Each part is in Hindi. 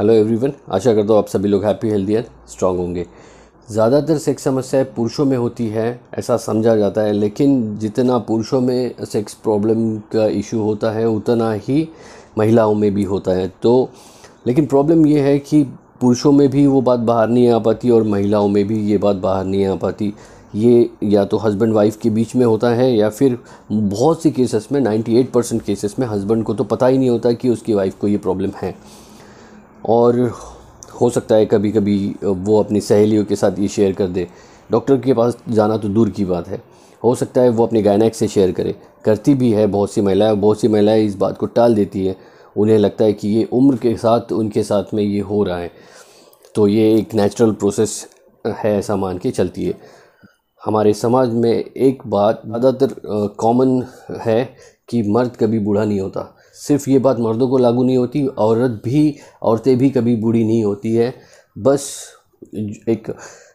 हेलो एवरीवन, आशा करता हूँ आप सभी लोग हैप्पी, हेल्दी एंड स्ट्रांग होंगे। ज़्यादातर सेक्स समस्याएं पुरुषों में होती है ऐसा समझा जाता है, लेकिन जितना पुरुषों में सेक्स प्रॉब्लम का इशू होता है उतना ही महिलाओं में भी होता है। लेकिन प्रॉब्लम ये है कि पुरुषों में भी वो बात बाहर नहीं आ पाती और महिलाओं में भी ये बात बाहर नहीं आ पाती। ये या तो हस्बैंड वाइफ के बीच में होता है या फिर बहुत सी केसेस में 98% केसेस में हस्बैंड को तो पता ही नहीं होता कि उसकी वाइफ को ये प्रॉब्लम है। और हो सकता है कभी कभी वो अपनी सहेलियों के साथ ये शेयर कर दे। डॉक्टर के पास जाना तो दूर की बात है, हो सकता है वो अपनी गायनेक से शेयर करती भी है। बहुत सी महिलाएं इस बात को टाल देती है। उन्हें लगता है कि ये उम्र के साथ उनके साथ में ये हो रहा है, तो ये एक नेचुरल प्रोसेस है, ऐसा मान के चलती है। हमारे समाज में एक बात ज़्यादातर कॉमन है कि मर्द कभी बूढ़ा नहीं होता। सिर्फ ये बात मर्दों को लागू नहीं होती, औरतें भी कभी बूढ़ी नहीं होती है। बस एक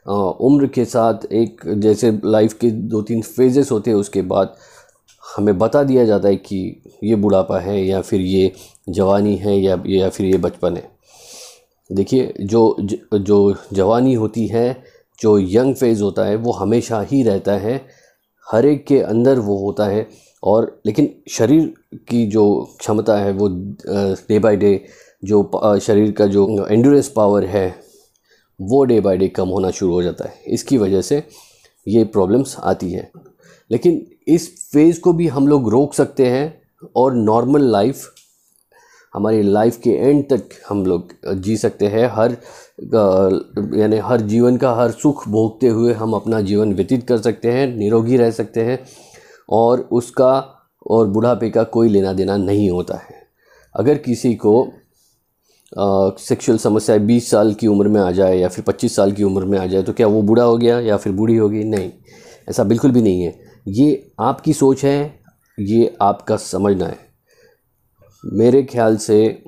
उम्र के साथ एक जैसे लाइफ के 2-3 फेजेस होते हैं, उसके बाद हमें बता दिया जाता है कि ये बुढ़ापा है या फिर ये जवानी है या फिर ये बचपन है। देखिए, जो जवानी होती है, जो यंग फेज़ होता है, वो हमेशा ही रहता है, हर एक के अंदर वो होता है। लेकिन शरीर की जो क्षमता है वो डे बाय डे, जो शरीर का जो एंड्योरेंस पावर है वो डे बाय डे कम होना शुरू हो जाता है। इसकी वजह से ये प्रॉब्लम्स आती हैं। लेकिन इस फेज़ को भी हम लोग रोक सकते हैं और नॉर्मल लाइफ, हमारी लाइफ के एंड तक हम लोग जी सकते हैं। यानी हर जीवन का हर सुख भोगते हुए हम अपना जीवन व्यतीत कर सकते हैं, निरोगी रह सकते हैं और बुढ़ापे का कोई लेना देना नहीं होता है। अगर किसी को सेक्सुअल समस्याएं 20 साल की उम्र में आ जाए या फिर 25 साल की उम्र में आ जाए तो क्या वो बूढ़ा हो गया या फिर बूढ़ी होगी? नहीं, ऐसा बिल्कुल भी नहीं है। ये आपकी सोच है, ये आपका समझना है। मेरे ख्याल से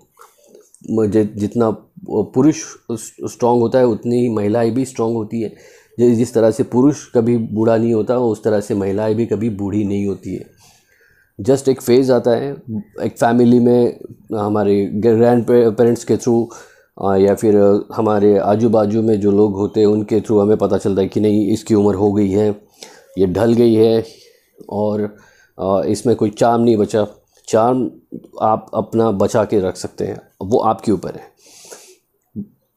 मुझे जितना पुरुष स्ट्रांग होता है उतनी ही महिलाएं भी स्ट्रांग होती है। जिस तरह से पुरुष कभी बूढ़ा नहीं होता, उस तरह से महिलाएं भी कभी बूढ़ी नहीं होती है। जस्ट एक फेज़ आता है, एक फैमिली में हमारे ग्रैंड पेरेंट्स के थ्रू या फिर हमारे आजू बाजू में जो लोग होते हैं उनके थ्रू हमें पता चलता है कि नहीं, इसकी उम्र हो गई है, ये ढल गई है और इसमें कोई चार्म नहीं बचा। चार्म आप अपना बचा के रख सकते हैं, वो आपके ऊपर है।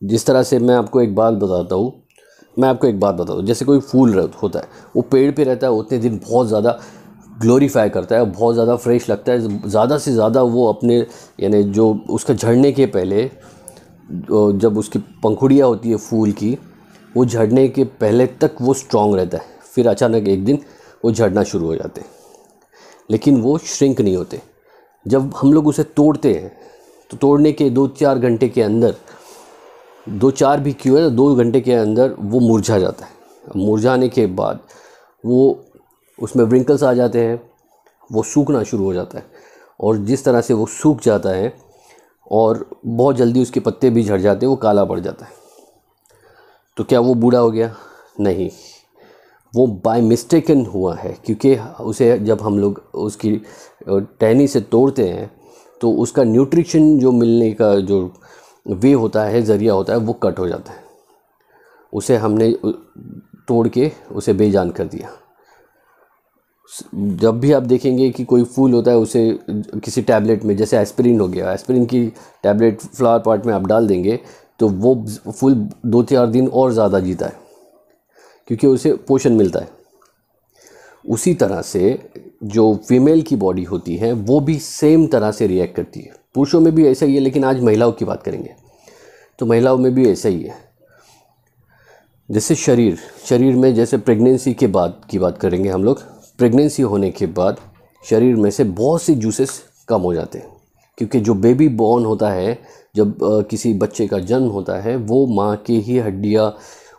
जिस तरह से मैं आपको एक बात बताता हूँ, जैसे कोई फूल होता है, वो पेड़ पे रहता है उतने दिन बहुत ज़्यादा ग्लोरीफाई करता है, बहुत ज़्यादा फ्रेश लगता है। ज़्यादा से ज़्यादा वो अपने यानी जो उसका झड़ने के पहले जब उसकी पंखुड़ियाँ होती है फूल की, वो झड़ने के पहले तक वो स्ट्रॉन्ग रहता है। फिर अचानक एक दिन वो झड़ना शुरू हो जाते हैं, लेकिन वो श्रिंक नहीं होते। जब हम लोग उसे तोड़ते हैं तो तोड़ने के 2-4 घंटे के अंदर, 2-4 भी क्यों है, 2 घंटे के अंदर वो मुरझा जाता है। मुरझाने के बाद वो उसमें व्रिंकल्स आ जाते हैं, वो सूखना शुरू हो जाता है। और जिस तरह से वो सूख जाता है और बहुत जल्दी उसके पत्ते भी झड़ जाते हैं, वो काला पड़ जाता है। तो क्या वो बूढ़ा हो गया? नहीं, वो बाय मिस्टेकन हुआ है, क्योंकि उसे जब हम लोग उसकी टहनी से तोड़ते हैं तो उसका न्यूट्रिशन जो मिलने का जो वे होता है, ज़रिया होता है, वो कट हो जाता है। उसे हमने तोड़ के उसे बेजान कर दिया। जब भी आप देखेंगे कि कोई फूल होता है, उसे किसी टैबलेट में, जैसे एस्पिरिन हो गया, एस्पिरिन की टैबलेट फ्लावर पॉट में आप डाल देंगे तो वो फूल 2-4 दिन और ज़्यादा जीता है, क्योंकि उसे पोषण मिलता है। उसी तरह से जो फीमेल की बॉडी होती है वो भी सेम तरह से रिएक्ट करती है। पुरुषों में भी ऐसा ही है, लेकिन आज महिलाओं की बात करेंगे तो महिलाओं में भी ऐसा ही है। जैसे शरीर में, जैसे प्रेगनेंसी के बाद की बात करेंगे हम लोग। प्रेगनेंसी होने के बाद शरीर में से बहुत सी जूसेस कम हो जाते हैं, क्योंकि जो बेबी बॉर्न होता है, जब किसी बच्चे का जन्म होता है, वो माँ की ही हड्डियाँ,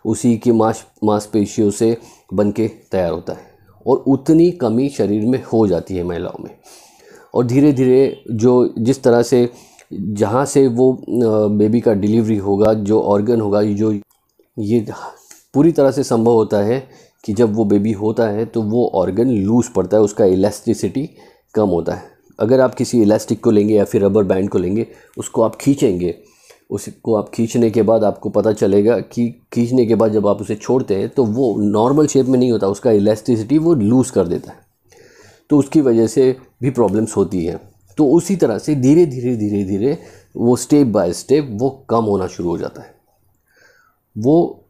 उसी की मांसपेशियों से बन के तैयार होता है और उतनी कमी शरीर में हो जाती है महिलाओं में। और धीरे धीरे जिस तरह से जहाँ से वो बेबी का डिलीवरी होगा, जो ऑर्गन होगा, ये पूरी तरह से संभव होता है कि जब वो बेबी होता है तो वो ऑर्गन लूज़ पड़ता है, उसका इलास्टिसिटी कम होता है। अगर आप किसी इलास्टिक को लेंगे या फिर रबर बैंड को लेंगे, उसको आप खींचेंगे उसको आप खींचने के बाद आपको पता चलेगा कि खींचने के बाद जब आप उसे छोड़ते हैं तो वो नॉर्मल शेप में नहीं होता, उसका इलास्टिसिटी वो लूज़ कर देता है, तो उसकी वजह से भी प्रॉब्लम्स होती है। तो उसी तरह से धीरे धीरे वो स्टेप बाय स्टेप वो कम होना शुरू हो जाता है, वो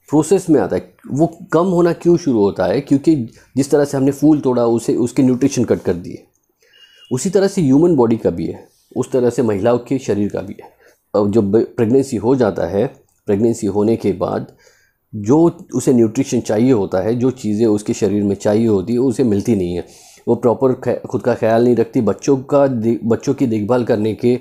प्रोसेस में आता है। वो कम होना क्यों शुरू होता है? क्योंकि जिस तरह से हमने फूल तोड़ा, उसे उसके न्यूट्रिशन कट कर दिए, उसी तरह से ह्यूमन बॉडी का भी है, उस तरह से महिलाओं के शरीर का भी है। अब जब प्रेगनेंसी हो जाता है, प्रेगनेंसी होने के बाद जो उसे न्यूट्रिशन चाहिए होता है, जो चीज़ें उसके शरीर में चाहिए होती है, उसे मिलती नहीं है। वो प्रॉपर खुद का ख्याल नहीं रखती, बच्चों की देखभाल करने के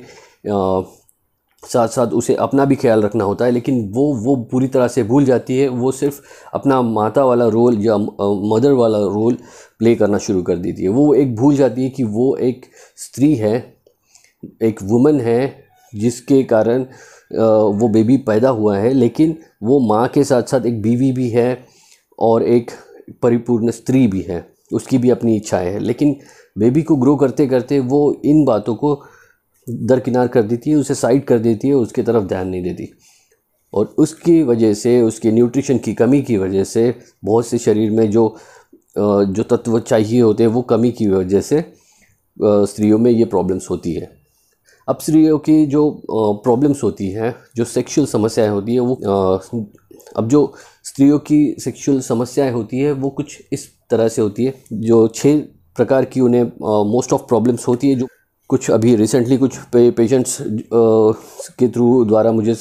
साथ साथ उसे अपना भी ख्याल रखना होता है, लेकिन वो पूरी तरह से भूल जाती है। वो सिर्फ अपना माता वाला रोल या मदर वाला रोल प्ले करना शुरू कर देती है। वो एक भूल जाती है कि वो एक स्त्री है, एक वुमन है, जिसके कारण वो बेबी पैदा हुआ है, लेकिन वो माँ के साथ साथ एक बीवी भी है और एक परिपूर्ण स्त्री भी है, उसकी भी अपनी इच्छाएं हैं। लेकिन बेबी को ग्रो करते करते वो इन बातों को दरकिनार कर देती है, उसे साइड कर देती है, उसकी तरफ ध्यान नहीं देती, और उसकी वजह से, उसके न्यूट्रिशन की कमी की वजह से बहुत से शरीर में जो तत्व चाहिए होते हैं, वो कमी की वजह से स्त्रियों में ये प्रॉब्लम्स होती है। अब स्त्रियों की जो प्रॉब्लम्स होती हैं, जो सेक्सुअल समस्याएं होती हैं, अब जो स्त्रियों की सेक्सुअल समस्याएं होती है वो कुछ इस तरह से होती है। जो 6 प्रकार की उन्हें मोस्ट ऑफ प्रॉब्लम्स होती है, जो कुछ अभी रिसेंटली कुछ पेशेंट्स के थ्रू द्वारा मुझे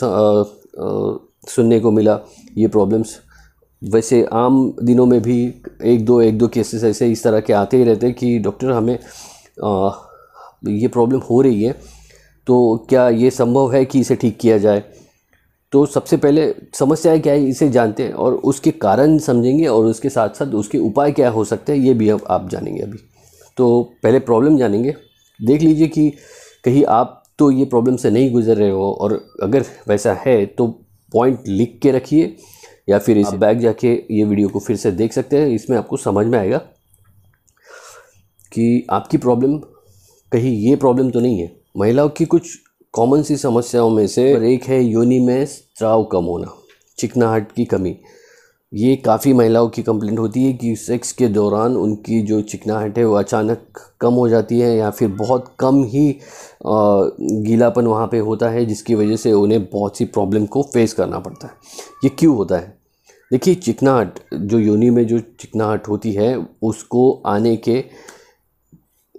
सुनने को मिला ये प्रॉब्लम्स। वैसे आम दिनों में भी एक दो केसेस ऐसे इस तरह के आते ही रहते हैं कि डॉक्टर हमें ये प्रॉब्लम हो रही है, तो क्या ये संभव है कि इसे ठीक किया जाए? तो सबसे पहले समस्या क्या है इसे जानते हैं और उसके कारण समझेंगे, और उसके साथ साथ उसके उपाय क्या हो सकते हैं ये भी अब आप जानेंगे। अभी तो पहले प्रॉब्लम जानेंगे। देख लीजिए कि कहीं आप तो ये प्रॉब्लम से नहीं गुजर रहे हो, और अगर वैसा है तो पॉइंट लिख के रखिए, या फिर इस बैग जाके ये वीडियो को फिर से देख सकते हैं। इसमें आपको समझ में आएगा कि आपकी प्रॉब्लम कहीं ये प्रॉब्लम तो नहीं है। महिलाओं की कुछ कॉमन सी समस्याओं में से एक है योनि में स्राव कम होना, चिकनाहट की कमी। ये काफ़ी महिलाओं की कंप्लेंट होती है कि सेक्स के दौरान उनकी जो चिकनाहट है वो अचानक कम हो जाती है, या फिर बहुत कम ही गीलापन वहाँ पे होता है, जिसकी वजह से उन्हें बहुत सी प्रॉब्लम को फेस करना पड़ता है। ये क्यों होता है? देखिए, चिकनाहट, जो योनि में जो चिकनाहट होती है, उसको आने के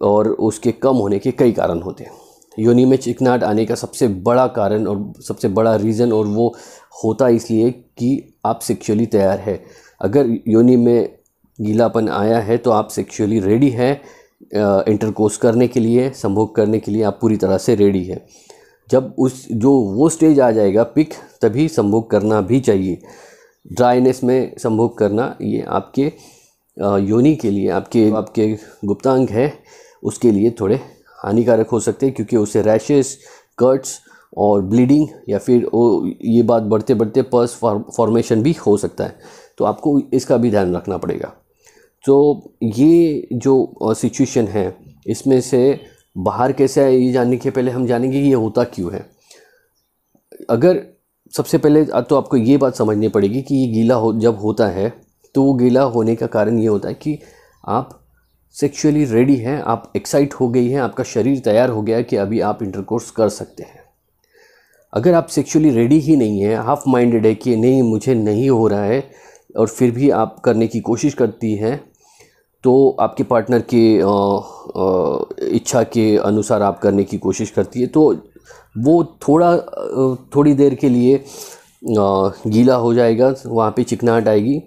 और उसके कम होने के कई कारण होते हैं। योनि में चिकनाहट आने का सबसे बड़ा कारण और सबसे बड़ा रीज़न, और वो होता इसलिए कि आप सेक्सुअली तैयार है। अगर योनि में गीलापन आया है तो आप सेक्सुअली रेडी है, इंटरकोर्स करने के लिए, संभोग करने के लिए आप पूरी तरह से रेडी है। जब वो स्टेज आ जाएगा पिक, तभी संभोग करना भी चाहिए। ड्राइनेस में संभोग करना ये आपके योनि के लिए, आपके गुप्तांग है, उसके लिए थोड़े हानिकारक हो सकते हैं, क्योंकि उससे रैशेस, कट्स और ब्लीडिंग, या फिर ये बात बढ़ते बढ़ते पस फॉर्मेशन भी हो सकता है। तो आपको इसका भी ध्यान रखना पड़ेगा। तो ये जो सिचुएशन है, इसमें से बाहर कैसे आए ये जानने के पहले हम जानेंगे ये होता क्यों है। अगर सबसे पहले तो आपको ये बात समझनी पड़ेगी कि ये जब होता है तो वो गीला होने का कारण ये होता है कि आप सेक्सुअली रेडी हैं, आप एक्साइट हो गई हैं, आपका शरीर तैयार हो गया है कि अभी आप इंटरकोर्स कर सकते हैं। अगर आप सेक्सुअली रेडी ही नहीं है, हाफ माइंडेड है कि नहीं मुझे नहीं हो रहा है, और फिर भी आप करने की कोशिश करती हैं, तो आपके पार्टनर की इच्छा के अनुसार आप करने की कोशिश करती है, तो वो थोड़ी देर के लिए गीला हो जाएगा, वहाँ पे चिकनाहट आएगी,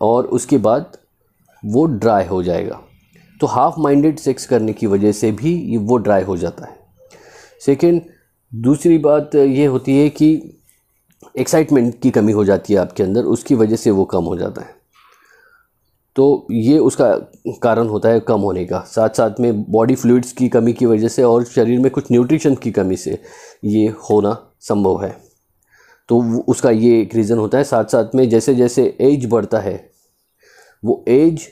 और उसके बाद वो ड्राई हो जाएगा। तो हाफ माइंडेड सेक्स करने की वजह से भी वो ड्राई हो जाता है। सेकेंड, दूसरी बात ये होती है कि एक्साइटमेंट की कमी हो जाती है आपके अंदर, उसकी वजह से वो कम हो जाता है। तो ये उसका कारण होता है कम होने का। साथ साथ में बॉडी फ्लूइड्स की कमी की वजह से और शरीर में कुछ न्यूट्रिशन की कमी से ये होना संभव है। तो उसका ये एक रीज़न होता है। साथ साथ में जैसे जैसे एज बढ़ता है, वो एज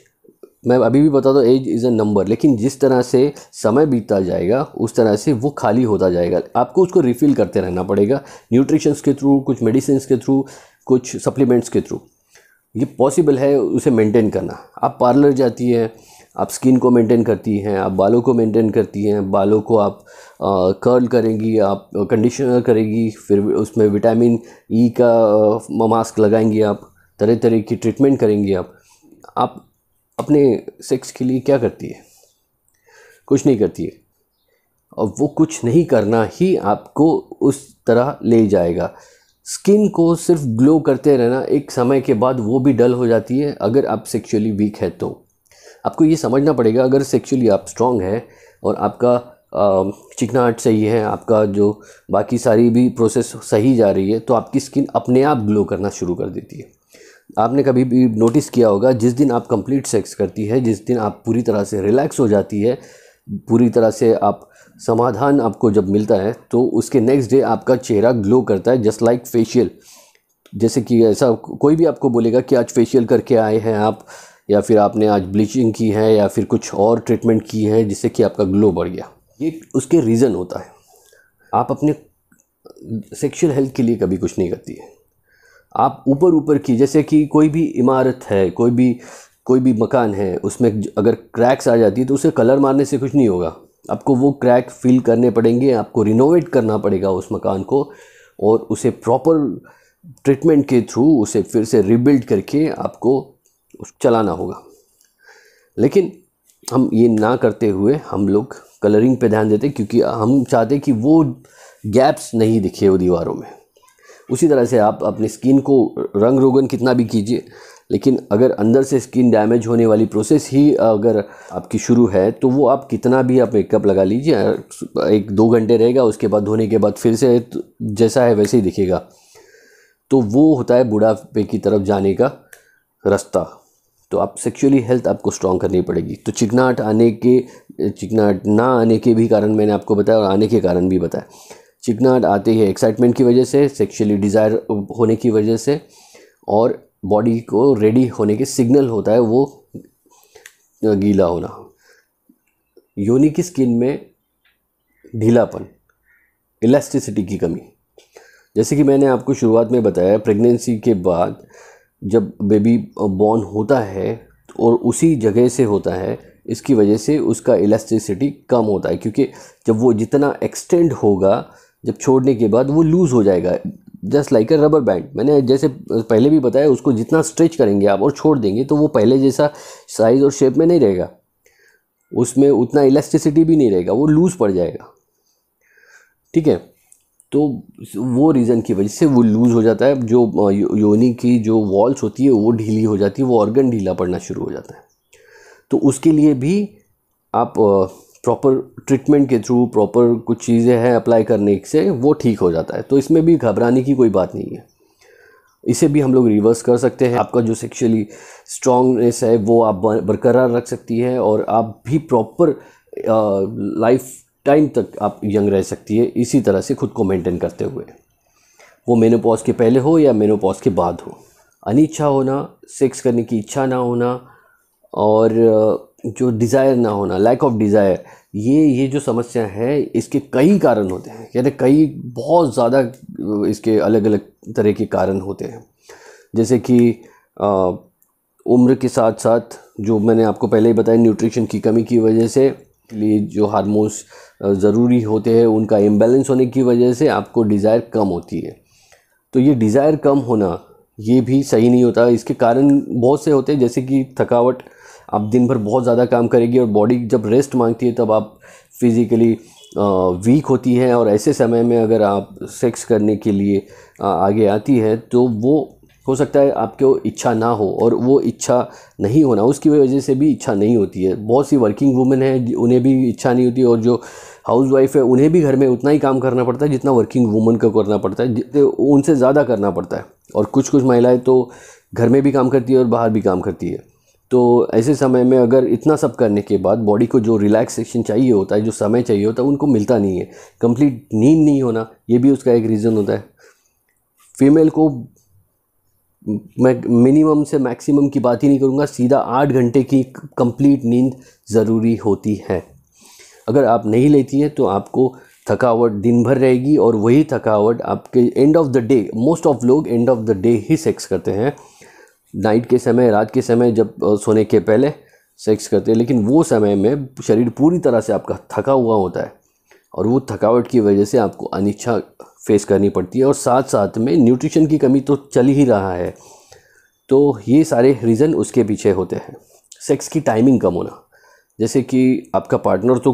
मैं अभी भी बता दूँ, एज इज़ अ नंबर, लेकिन जिस तरह से समय बीतता जाएगा उस तरह से वो खाली होता जाएगा। आपको उसको रिफ़िल करते रहना पड़ेगा, न्यूट्रिशंस के थ्रू, कुछ मेडिसिन के थ्रू, कुछ सप्लीमेंट्स के थ्रू। ये पॉसिबल है उसे मेंटेन करना। आप पार्लर जाती हैं, आप स्किन को मेंटेन करती हैं, आप बालों को मेंटेन करती हैं, बालों को आप कर्ल करेंगी, आप कंडीशनर करेगी, फिर उसमें विटामिन ई का मास्क लगाएंगी, आप तरह तरह की ट्रीटमेंट करेंगी। आप अपने सेक्स के लिए क्या करती है? कुछ नहीं करती है। और वो कुछ नहीं करना ही आपको उस तरह ले जाएगा। स्किन को सिर्फ ग्लो करते रहना, एक समय के बाद वो भी डल हो जाती है अगर आप सेक्सुअली वीक है तो। आपको ये समझना पड़ेगा, अगर सेक्सुअली आप स्ट्रांग है और आपका चिकनाहट सही है, आपका जो बाकी सारी भी प्रोसेस सही जा रही है, तो आपकी स्किन अपने आप ग्लो करना शुरू कर देती है। आपने कभी भी नोटिस किया होगा, जिस दिन आप कंप्लीट सेक्स करती है, जिस दिन आप पूरी तरह से रिलैक्स हो जाती है, पूरी तरह से आप समाधान आपको जब मिलता है, तो उसके नेक्स्ट डे आपका चेहरा ग्लो करता है, जस्ट लाइक फेशियल। जैसे कि ऐसा कोई भी आपको बोलेगा कि आज फेशियल करके आए हैं आप, या फिर आपने आज ब्लीचिंग की है, या फिर कुछ और ट्रीटमेंट की है जिससे कि आपका ग्लो बढ़ गया, ये उसके रीज़न होता है। आप अपने सेक्सुअल हेल्थ के लिए कभी कुछ नहीं करती है। आप ऊपर की, जैसे कि कोई भी इमारत है, कोई भी मकान है, उसमें अगर क्रैक्स आ जाती है तो उसे कलर मारने से कुछ नहीं होगा। आपको वो क्रैक फिल करने पड़ेंगे, आपको रिनोवेट करना पड़ेगा उस मकान को, और उसे प्रॉपर ट्रीटमेंट के थ्रू उसे फिर से रिबिल्ड करके आपको चलाना होगा। लेकिन हम ये ना करते हुए हम लोग कलरिंग पे ध्यान देते, क्योंकि हम चाहते कि वो गैप्स नहीं दिखे वो दीवारों में। उसी तरह से आप अपनी स्किन को रंग रोगन कितना भी कीजिए, लेकिन अगर अंदर से स्किन डैमेज होने वाली प्रोसेस ही अगर आपकी शुरू है, तो वो आप कितना भी आप मेकअप लगा लीजिए, 1-2 घंटे रहेगा, उसके बाद धोने के बाद फिर से जैसा है वैसे ही दिखेगा। तो वो होता है बुढ़ापे की तरफ जाने का रास्ता। तो आप सेक्सुअली हेल्थ आपको स्ट्रॉन्ग करनी पड़ेगी। तो चिकनाहट ना आने के भी कारण मैंने आपको बताया, और आने के कारण भी बताया। चिकनाहट आते ही एक्साइटमेंट की वजह से, सेक्सुअली डिज़ायर होने की वजह से, और बॉडी को रेडी होने के सिग्नल होता है वो गीला होना। योनि की स्किन में ढीलापन, इलास्टिसिटी की कमी। जैसे कि मैंने आपको शुरुआत में बताया, प्रेगनेंसी के बाद जब बेबी बॉर्न होता है और उसी जगह से होता है, इसकी वजह से उसका इलास्टिसिटी कम होता है, क्योंकि जब वो जितना एक्सटेंड होगा, जब छोड़ने के बाद वो लूज़ हो जाएगा, जस्ट लाइक अ रबर बैंड। मैंने जैसे पहले भी बताया, उसको जितना स्ट्रेच करेंगे आप और छोड़ देंगे तो वो पहले जैसा साइज़ और शेप में नहीं रहेगा, उसमें उतना इलास्टिसिटी भी नहीं रहेगा, वो लूज़ पड़ जाएगा। ठीक है, तो वो रीज़न की वजह से वो लूज़ हो जाता है। जो योनि की जो वॉल्स होती है वो ढीली हो जाती है, वो ऑर्गन ढीला पड़ना शुरू हो जाता है। तो उसके लिए भी आप प्रॉपर ट्रीटमेंट के थ्रू, प्रॉपर कुछ चीज़ें हैं अप्लाई करने से वो ठीक हो जाता है। तो इसमें भी घबराने की कोई बात नहीं है, इसे भी हम लोग रिवर्स कर सकते हैं। आपका जो सेक्सुअली स्ट्रांगनेस है वो आप बरकरार रख सकती है, और आप भी प्रॉपर लाइफ टाइम तक आप यंग रह सकती है, इसी तरह से खुद को मेंटेन करते हुए, वो मेनोपॉज के पहले हो या मेनोपॉज के बाद हो। अनिच्छा होना, सेक्स करने की इच्छा ना होना, और जो डिज़ायर ना होना, लैक ऑफ डिज़ायर, ये जो समस्या है, इसके कई कारण होते हैं। यानी कई बहुत ज़्यादा इसके अलग अलग तरह के कारण होते हैं। जैसे कि उम्र के साथ साथ, जो मैंने आपको पहले ही बताया, न्यूट्रिशन की कमी की वजह से, लिए जो हार्मोन्स ज़रूरी होते हैं उनका इम्बैलेंस होने की वजह से आपको डिज़ायर कम होती है। तो ये डिज़ायर कम होना ये भी सही नहीं होता। इसके कारण बहुत से होते हैं, जैसे कि थकावट। आप दिन भर बहुत ज़्यादा काम करेगी और बॉडी जब रेस्ट मांगती है तब आप फिज़िकली वीक होती है, और ऐसे समय में अगर आप सेक्स करने के लिए आगे आती है तो वो हो सकता है आपको इच्छा ना हो, और वो इच्छा नहीं होना उसकी वजह से भी इच्छा नहीं होती है। बहुत सी वर्किंग वुमेन हैं, उन्हें भी इच्छा नहीं होती, और जो हाउस वाइफ है उन्हें भी घर में उतना ही काम करना पड़ता है जितना वर्किंग वुमन को करना पड़ता है, उनसे ज़्यादा करना पड़ता है। और कुछ महिलाएं तो घर में भी काम करती है और बाहर भी काम करती है। तो ऐसे समय में अगर इतना सब करने के बाद बॉडी को जो रिलैक्सेशन चाहिए होता है, जो समय चाहिए होता है, उनको मिलता नहीं है। कंप्लीट नींद नहीं होना, ये भी उसका एक रीज़न होता है। फीमेल को मैं मिनिमम से मैक्सिमम की बात ही नहीं करूँगा, सीधा 8 घंटे की कंप्लीट नींद ज़रूरी होती है। अगर आप नहीं लेती है तो आपको थकावट दिन भर रहेगी, और वही थकावट आपके end of the day, most of लोग एंड ऑफ द डे ही सेक्स करते हैं, नाइट के समय, रात के समय, जब सोने के पहले सेक्स करते हैं, लेकिन वो समय में शरीर पूरी तरह से आपका थका हुआ होता है, और वो थकावट की वजह से आपको अनिच्छा फेस करनी पड़ती है, और साथ साथ में न्यूट्रिशन की कमी तो चल ही रहा है। तो ये सारे रीज़न उसके पीछे होते हैं। सेक्स की टाइमिंग कम होना, जैसे कि आपका पार्टनर तो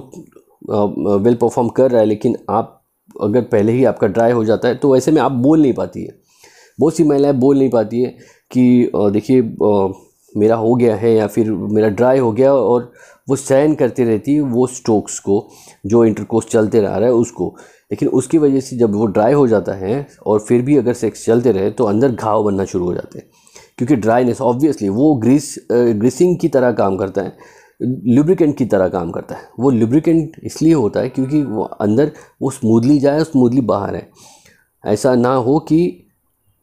वेल परफॉर्म कर रहा है, लेकिन आप अगर पहले ही आपका ड्राई हो जाता है तो ऐसे में आप बोल नहीं पाती है। बहुत सी महिलाएं बोल नहीं पाती है कि देखिए मेरा हो गया है, या फिर मेरा ड्राई हो गया, और वो सहन करती रहती है वो स्ट्रोक्स को, जो इंटरकोर्स चलते रह रहा है उसको। लेकिन उसकी वजह से जब वो ड्राई हो जाता है और फिर भी अगर सेक्स चलते रहे तो अंदर घाव बनना शुरू हो जाते हैं, क्योंकि ड्राइनेस ऑब्वियसली वो ग्रीसिंग की तरह काम करता है, लुब्रिकेंट की तरह काम करता है। वो लुब्रिकेंट इसलिए होता है क्योंकि वो अंदर वो स्मूथली जाए, स्मूथली बाहर है। ऐसा ना हो कि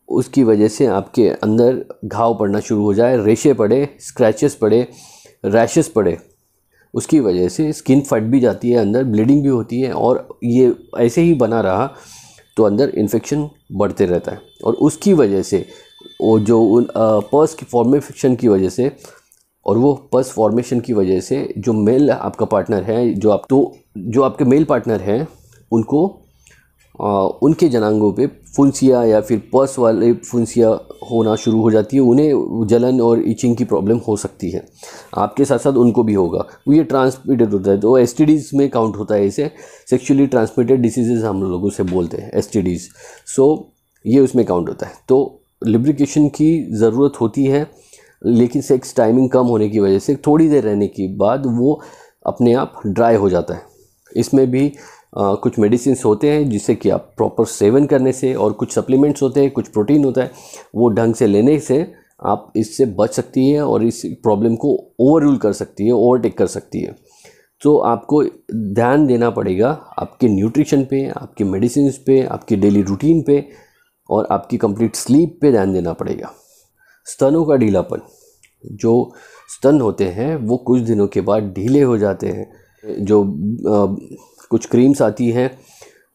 उसकी वजह से आपके अंदर घाव पड़ना शुरू हो जाए, रेशे पड़े, स्क्रैचेस पड़े, रैशेस पड़े। उसकी वजह से स्किन फट भी जाती है, अंदर ब्लीडिंग भी होती है, और ये ऐसे ही बना रहा तो अंदर इन्फेक्शन बढ़ते रहता है। और उसकी वजह से वो जो पर्स की फॉर्मेशन की वजह से, और वो पस फॉर्मेशन की वजह से जो मेल आपका पार्टनर है, जो आपके मेल पार्टनर हैं, उनको उनके जनांगों पे फुंसिया या फिर पस वाले फुंसिया होना शुरू हो जाती है। उन्हें जलन और इचिंग की प्रॉब्लम हो सकती है, आपके साथ साथ उनको भी होगा। वो ये ट्रांसमिटेड होता है, तो एसटीडीज़ में काउंट होता है, इसे सेक्सुअली ट्रांसमिटेड डिसीजेज हम लोगों से बोलते हैं, एसटीडीज़। सो ये उसमें काउंट होता है। तो लिब्रिकेशन की ज़रूरत होती है, लेकिन सेक्स टाइमिंग कम होने की वजह से थोड़ी देर रहने के बाद वो अपने आप ड्राई हो जाता है। इसमें भी कुछ मेडिसिन्स होते हैं जिससे कि आप प्रॉपर सेवन करने से, और कुछ सप्लीमेंट्स होते हैं, कुछ प्रोटीन होता है, वो ढंग से लेने से आप इससे बच सकती है और इस प्रॉब्लम को ओवर रूल कर सकती है, ओवरटेक कर सकती है। तो आपको ध्यान देना पड़ेगा आपके न्यूट्रिशन पे, आपके मेडिसिन्स पे, आपकी डेली रूटीन पे, और आपकी कंप्लीट स्लीप पे ध्यान देना पड़ेगा। स्तनों का ढीलापन, जो स्तन होते हैं वो कुछ दिनों के बाद ढीले हो जाते हैं। जो कुछ क्रीम्स आती हैं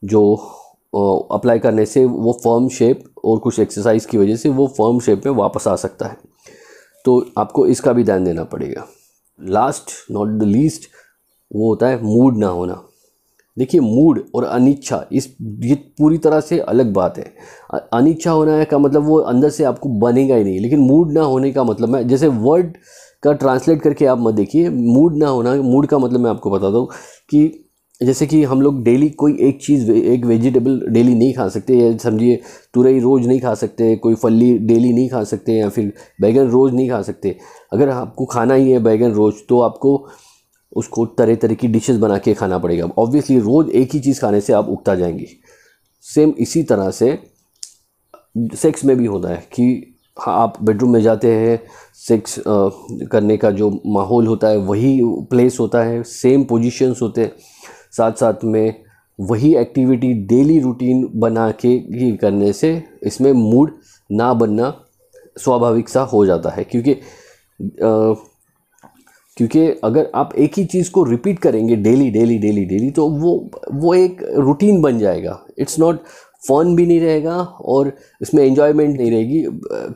जो अप्लाई करने से वो फर्म शेप, और कुछ एक्सरसाइज की वजह से वो फर्म शेप में वापस आ सकता है। तो आपको इसका भी ध्यान देना पड़ेगा। लास्ट नॉट द लीस्ट, वो होता है मूड ना होना। देखिए, मूड और अनिच्छा ये पूरी तरह से अलग बात है। अनिच्छा होना का मतलब वो अंदर से आपको बनेगा ही नहीं, लेकिन मूड ना होने का मतलब है, जैसे वर्ड का ट्रांसलेट करके आप मत देखिए। मूड ना होना, मूड का मतलब मैं आपको बता दूं कि जैसे कि हम लोग डेली कोई एक चीज़, एक वेजिटेबल डेली नहीं खा सकते, या समझिए तुरई रोज़ नहीं खा सकते, कोई फली डेली नहीं खा सकते, या फिर बैगन रोज़ नहीं खा सकते। अगर आपको खाना ही है बैगन रोज़, तो आपको उसको तरह तरह की डिशेस बना के खाना पड़ेगा। ऑब्वियसली रोज़ एक ही चीज़ खाने से आप उगता जाएंगी। सेम इसी तरह से सेक्स में भी होता है कि हाँ, आप बेडरूम में जाते हैं, सेक्स करने का जो माहौल होता है वही प्लेस होता है, सेम पोजीशंस होते हैं, साथ साथ में वही एक्टिविटी डेली रूटीन बना के ही करने से इसमें मूड ना बनना स्वाभाविक सा हो जाता है। क्योंकि अगर आप एक ही चीज़ को रिपीट करेंगे डेली डेली डेली डेली, तो वो एक रूटीन बन जाएगा। इट्स नॉट फन भी नहीं रहेगा, और इसमें एन्जॉयमेंट नहीं रहेगी,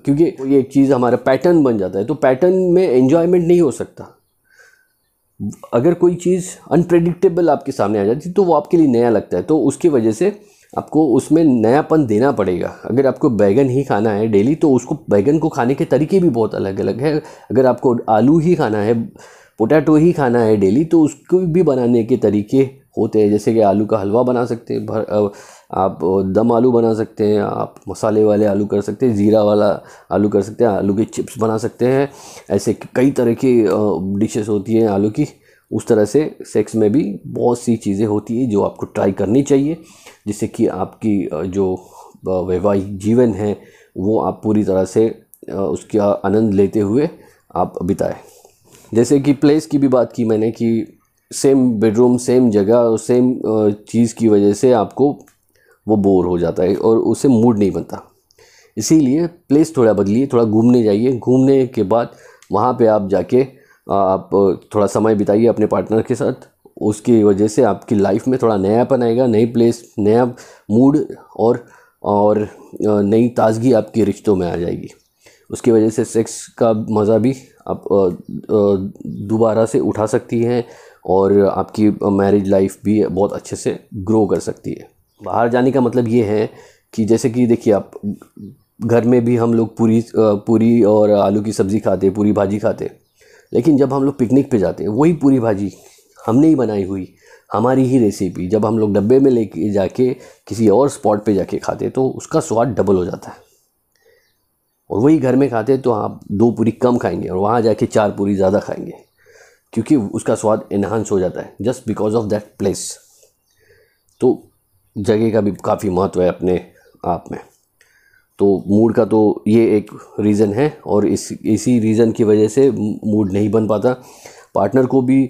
क्योंकि कोई एक चीज़ हमारा पैटर्न बन जाता है, तो पैटर्न में एन्जॉयमेंट नहीं हो सकता। अगर कोई चीज़ अनप्रेडिक्टेबल आपके सामने आ जाती है तो वो आपके लिए नया लगता है, तो उसकी वजह से आपको उसमें नयापन देना पड़ेगा। अगर आपको बैगन ही खाना है डेली, तो उसको बैगन को खाने के तरीके भी बहुत अलग अलग है। अगर आपको आलू ही खाना है, पोटैटो ही खाना है डेली, तो उसको भी बनाने के तरीके होते हैं। जैसे कि आलू का हलवा बना सकते हैं, आप दम आलू बना सकते हैं, आप मसाले वाले आलू कर सकते हैं, ज़ीरा वाला आलू कर सकते हैं, आलू के चिप्स बना सकते हैं। ऐसे कई तरह की डिशेस होती हैं आलू की। उस तरह से सेक्स में भी बहुत सी चीज़ें होती हैं जो आपको ट्राई करनी चाहिए, जिससे कि आपकी जो वैवाहिक जीवन है वो आप पूरी तरह से उसका आनंद लेते हुए आप बिताएं। जैसे कि प्लेस की भी बात की मैंने कि सेम बेडरूम, सेम जगह और सेम चीज़ की वजह से आपको वो बोर हो जाता है और उससे मूड नहीं बनता। इसीलिए प्लेस थोड़ा बदलिए, थोड़ा घूमने जाइए। घूमने के बाद वहाँ पे आप जाके आप थोड़ा समय बिताइए अपने पार्टनर के साथ। उसकी वजह से आपकी लाइफ में थोड़ा नयापन आएगा, नई प्लेस, नया मूड और नई ताजगी आपके रिश्तों में आ जाएगी। उसकी वजह से सेक्स का मज़ा भी आप दोबारा से उठा सकती हैं और आपकी मैरिज लाइफ भी बहुत अच्छे से ग्रो कर सकती है। बाहर जाने का मतलब ये है कि जैसे कि देखिए, आप घर में भी हम लोग पूरी और आलू की सब्ज़ी खाते, पूरी भाजी खाते, लेकिन जब हम लोग पिकनिक पे जाते हैं वही पूरी भाजी हमने ही बनाई हुई, हमारी ही रेसिपी, जब हम लोग डब्बे में लेके जाके किसी और स्पॉट पे जाके खाते तो उसका स्वाद डबल हो जाता है। और वही घर में खाते तो आप 2 पूरी कम खाएंगे और वहाँ जाके 4 पूरी ज़्यादा खाएंगे, क्योंकि उसका स्वाद इन्हांस हो जाता है just because of that place. तो जगह का भी काफ़ी महत्व है अपने आप में। तो मूड का तो ये एक रीज़न है, और इसी रीज़न की वजह से मूड नहीं बन पाता। पार्टनर को भी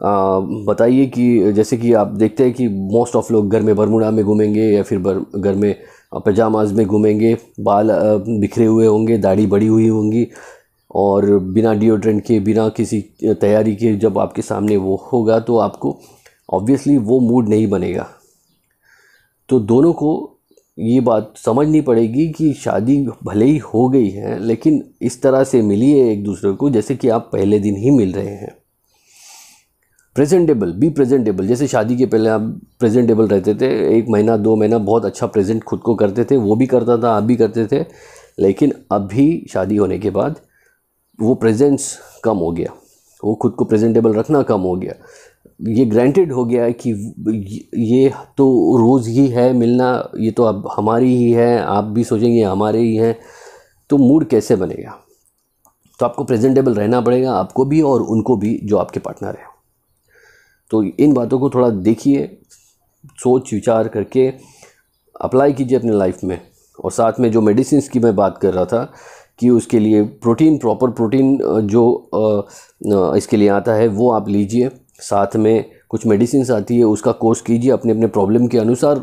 बताइए कि जैसे कि आप देखते हैं कि मोस्ट ऑफ लोग घर में बरमूडा में घूमेंगे या फिर घर में पजामाज में घूमेंगे, बाल बिखरे हुए होंगे, दाढ़ी बड़ी हुई होंगी, और बिना डिओड्रेंट के, बिना किसी तैयारी के जब आपके सामने वो होगा तो आपको ऑब्वियसली वो मूड नहीं बनेगा। तो दोनों को ये बात समझनी पड़ेगी कि शादी भले ही हो गई है, लेकिन इस तरह से मिलिए एक दूसरे को जैसे कि आप पहले दिन ही मिल रहे हैं। Presentable, be presentable. जैसे शादी के पहले आप प्रेजेंटेबल रहते थे, 1 महीना 2 महीना बहुत अच्छा प्रेजेंट खुद को करते थे, वो भी करता था, आप भी करते थे, लेकिन अभी शादी होने के बाद वो प्रेजेंस कम हो गया, वो खुद को प्रेजेंटेबल रखना कम हो गया। ये ग्रांटेड हो गया है कि ये तो रोज़ ही है मिलना, ये तो अब हमारी ही है, आप भी सोचेंगे हमारे ही हैं, तो मूड कैसे बनेगा? तो आपको प्रेजेंटेबल रहना पड़ेगा, आपको भी और उनको भी जो आपके पार्टनर है। तो इन बातों को थोड़ा देखिए, सोच विचार करके अप्लाई कीजिए अपने लाइफ में। और साथ में जो मेडिसिन की मैं बात कर रहा था कि उसके लिए प्रोटीन, प्रॉपर प्रोटीन जो इसके लिए आता है वो आप लीजिए। साथ में कुछ मेडिसिन आती है, उसका कोर्स कीजिए अपने अपने प्रॉब्लम के अनुसार।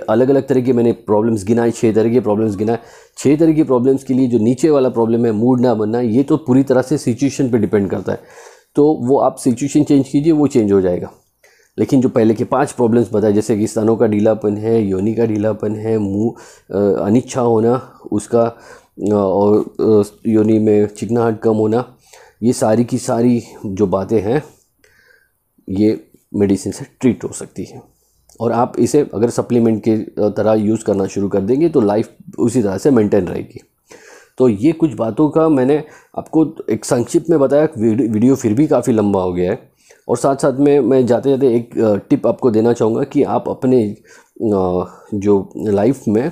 अलग अलग तरह के मैंने प्रॉब्लम्स गिनाए, 6 तरह के प्रॉब्लम्स गिनाए। 6 तरह की प्रॉब्लम्स के लिए जो नीचे वाला प्रॉब्लम है, मूड ना बनना, ये तो पूरी तरह से सिचुएशन पे डिपेंड करता है। तो वो आप सिचुएशन चेंज कीजिए, वो चेंज हो जाएगा। लेकिन जो पहले के 5 प्रॉब्लम्स बताए, जैसे कि स्तनों का ढीलापन है, योनि का ढीलापन है, मुंह अनिच्छा होना उसका, और योनि में चिकनाहट कम होना, ये सारी की सारी जो बातें हैं ये मेडिसिन से ट्रीट हो सकती है। और आप इसे अगर सप्लीमेंट के तरह यूज़ करना शुरू कर देंगे तो लाइफ उसी तरह से मेंटेन रहेगी। तो ये कुछ बातों का मैंने आपको एक संक्षिप्त में बताया। वीडियो फिर भी काफ़ी लंबा हो गया है। और साथ साथ में मैं जाते जाते एक टिप आपको देना चाहूँगा कि आप अपने जो लाइफ में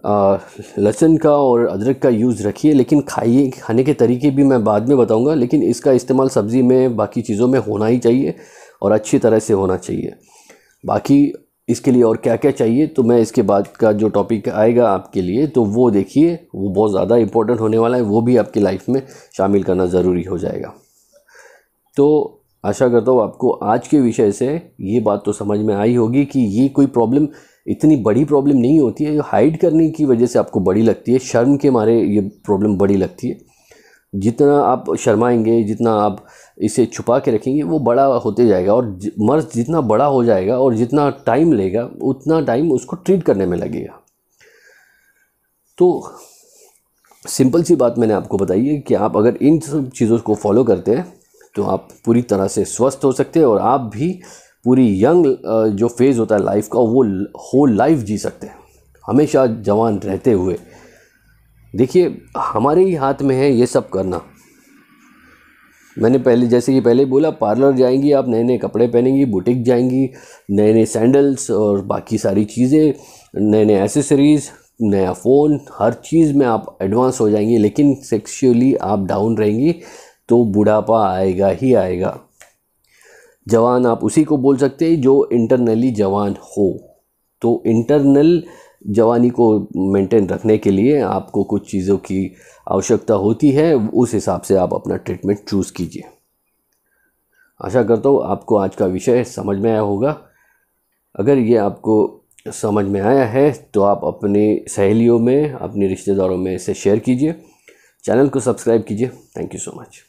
लहसुन का और अदरक का यूज़ रखिए, लेकिन खाने के तरीके भी मैं बाद में बताऊंगा। लेकिन इसका इस्तेमाल सब्ज़ी में, बाकी चीज़ों में होना ही चाहिए और अच्छी तरह से होना चाहिए। बाकी इसके लिए और क्या क्या चाहिए तो मैं इसके बाद का जो टॉपिक आएगा आपके लिए तो वो देखिए, वो बहुत ज़्यादा इम्पोर्टेंट होने वाला है, वो भी आपकी लाइफ में शामिल करना ज़रूरी हो जाएगा। तो आशा करता हूँ आपको आज के विषय से ये बात तो समझ में आई होगी कि ये कोई प्रॉब्लम इतनी बड़ी प्रॉब्लम नहीं होती है। हाइड करने की वजह से आपको बड़ी लगती है, शर्म के मारे ये प्रॉब्लम बड़ी लगती है। जितना आप शर्माएंगे, जितना आप इसे छुपा के रखेंगे, वो बड़ा होते जाएगा। और मर्ज जितना बड़ा हो जाएगा और जितना टाइम लेगा उतना टाइम उसको ट्रीट करने में लगेगा। तो सिंपल सी बात मैंने आपको बताई है कि आप अगर इन सब चीज़ों को फॉलो करते हैं तो आप पूरी तरह से स्वस्थ हो सकते हैं और आप भी पूरी यंग जो फेज़ होता है लाइफ का वो होल लाइफ जी सकते हैं, हमेशा जवान रहते हुए। देखिए, हमारे ही हाथ में है ये सब करना। मैंने जैसे कि पहले बोला, पार्लर जाएंगी आप, नए नए कपड़े पहनेंगी, बुटीक जाएंगी, नए नए सैंडल्स और बाकी सारी चीज़ें, नए नए एसेसरीज़, नया फ़ोन, हर चीज़ में आप एडवांस हो जाएंगी। लेकिन सेक्सुअली आप डाउन रहेंगी तो बुढ़ापा आएगा ही आएगा। जवान आप उसी को बोल सकते हैं जो इंटरनली जवान हो। तो इंटरनल जवानी को मेंटेन रखने के लिए आपको कुछ चीज़ों की आवश्यकता होती है, उस हिसाब से आप अपना ट्रीटमेंट चूज़ कीजिए। आशा करता हूँ आपको आज का विषय समझ में आया होगा। अगर ये आपको समझ में आया है तो आप अपनी सहेलियों में, अपने रिश्तेदारों में इसे शेयर कीजिए। चैनल को सब्सक्राइब कीजिए। Thank you so much.